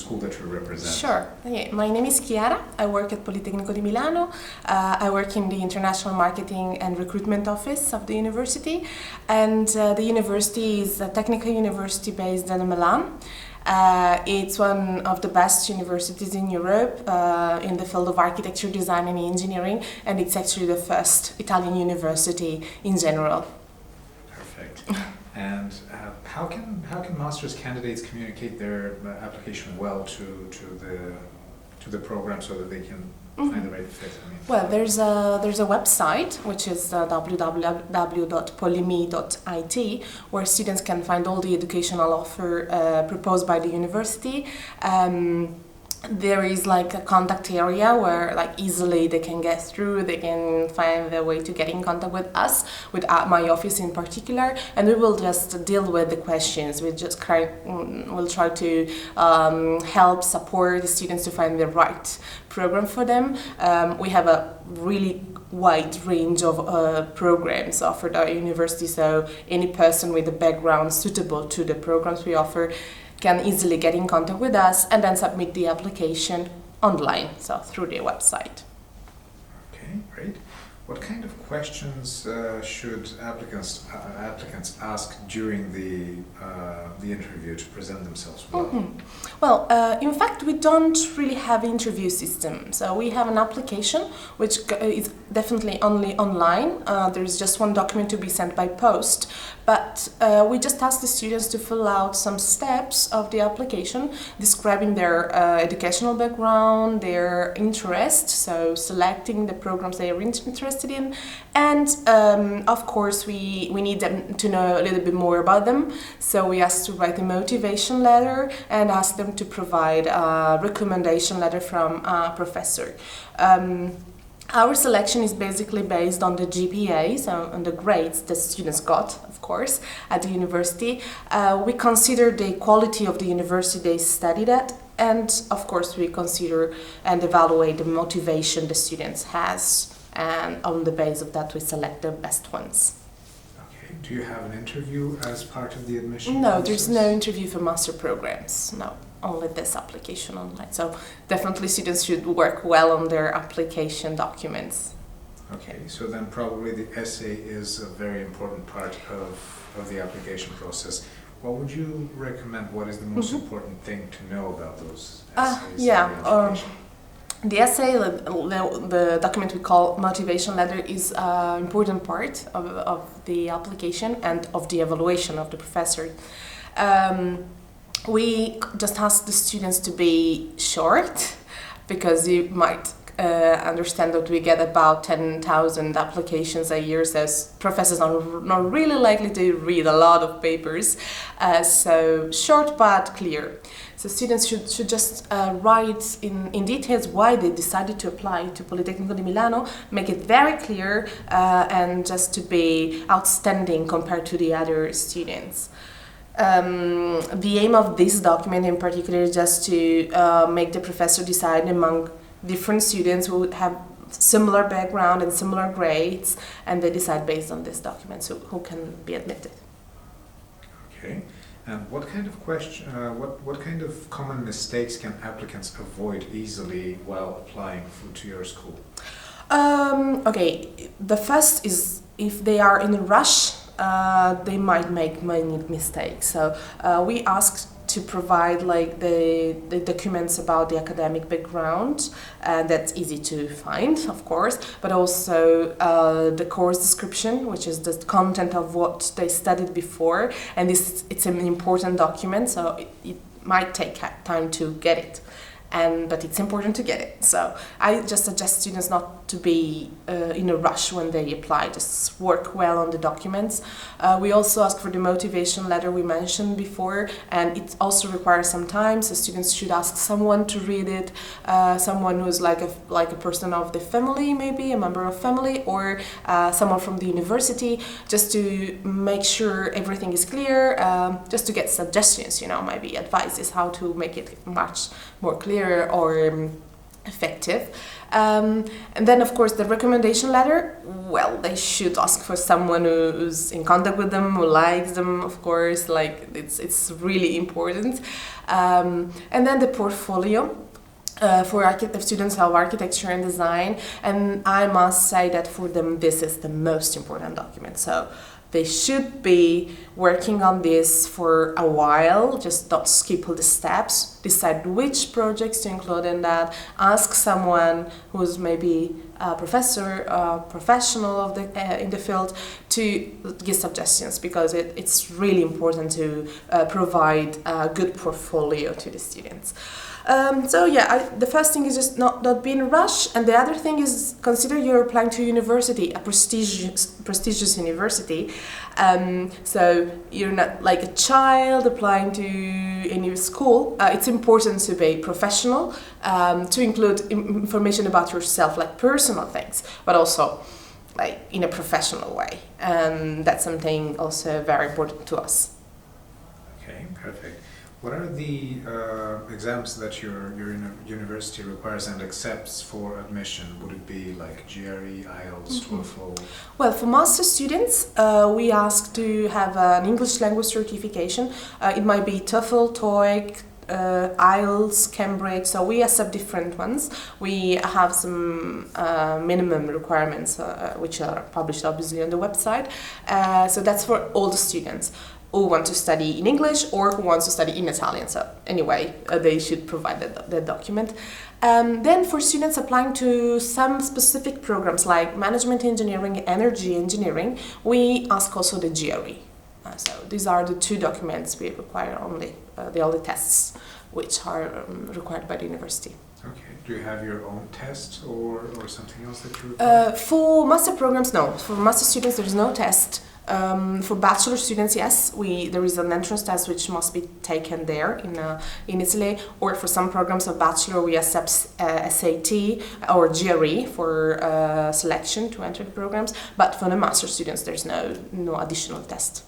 school that you represent. Sure. Okay. My name is Chiara. I work at Politecnico di Milano. I work in the International Marketing and Recruitment Office of the university. And the university is a technical university based in Milan. It's one of the best universities in Europe in the field of architecture, design and engineering, and it's actually the first Italian university in general. Perfect. And how can master's candidates communicate their application well to the program so that they can find the right fit? Well, there's a website which is www.polimi.it, where students can find all the educational offer proposed by the university. There is like a contact area where like easily they can get through, they can find their way to get in contact with us, with my office in particular, and we will just deal with the questions. We'll try to help support the students to find the right program for them. We have a really wide range of programs offered at our university, so any person with a background suitable to the programs we offer can easily get in contact with us and then submit the application online, so through the website. Okay, great. What kind of questions should applicants ask during the interview to present themselves well? Well, in fact, we don't really have interview system. So we have an application which is definitely only online. There is just one document to be sent by post, but we just ask the students to fill out some steps of the application describing their educational background, their interest, so selecting the programs they are interested in, and of course we need them to know a little bit more about them, so we ask to write a motivation letter and ask them to provide a recommendation letter from a professor. Our selection is basically based on the GPA, so on the grades the students got, of course, at the university. We consider the quality of the university they studied at, and of course we consider and evaluate the motivation the students has, and on the basis of that we select the best ones. Okay. Do you have an interview as part of the admission No, process? there's no interview for master programs, no. Only this application online. So definitely students should work well on their application documents. Okay, so then probably the essay is a very important part of the application process. What would you recommend? What is the most important thing to know about those essays? The essay, the document we call motivation letter, is an important part of the application and of the evaluation of the professor. We just ask the students to be short, because you might understand that we get about 10,000 applications a year, so professors are not really likely to read a lot of papers. So short but clear. So students should just write in details why they decided to apply to Politecnico di Milano, make it very clear, and just to be outstanding compared to the other students. The aim of this document in particular is just to make the professor decide among different students who have similar background and similar grades, and they decide based on this document who can be admitted. Okay. And what kind of what kind of common mistakes can applicants avoid easily while applying to your school? Okay, the first is if they are in a rush, they might make many mistakes. So we ask to provide like the documents about the academic background, and that's easy to find, of course, but also the course description, which is the content of what they studied before, and it's an important document, so it might take time to get it. But it's important to get it. So I just suggest students not to be in a rush when they apply, just work well on the documents. We also ask for the motivation letter we mentioned before, and it also requires some time, so students should ask someone to read it, someone who's like a person of the family, maybe a member of family, or someone from the university, just to make sure everything is clear, just to get suggestions, maybe advices how to make it much more clear, or effective. And then, of course, the recommendation letter, well, they should ask for someone who's in contact with them, who likes them, of course, like it's really important. And then the portfolio. For students of architecture and design, and I must say that for them this is the most important document. So they should be working on this for a while, just don't skip all the steps, decide which projects to include in that, ask someone who's maybe a professor, a professional of in the field to give suggestions, because it's really important to provide a good portfolio to the students. So yeah, the first thing is just not being rushed, and the other thing is consider you're applying to a university, a prestigious university. So you're not like a child applying to a new school. It's important to be professional, to include information about yourself, like personal things, but also like in a professional way. And that's something also very important to us. Okay, perfect. What are the exams that your university requires and accepts for admission? Would it be like GRE, IELTS, TOEFL? Well, for master students, we ask to have an English language certification. It might be TOEFL, TOEIC, IELTS, Cambridge, so we accept different ones. We have some minimum requirements which are published obviously on the website. So that's for all the students who want to study in English or who wants to study in Italian. So anyway, they should provide that document. Then for students applying to some specific programs like management engineering, energy engineering, we ask also the GRE. So these are the two documents we require only, the only tests which are required by the university. Okay. Do you have your own test or something else that you require? For master programs, no. For master students, there is no test. For bachelor students, yes, there is an entrance test which must be taken there in Italy, or for some programs of bachelor we accept SAT or GRE for selection to enter the programs, but for the master students there's no additional test.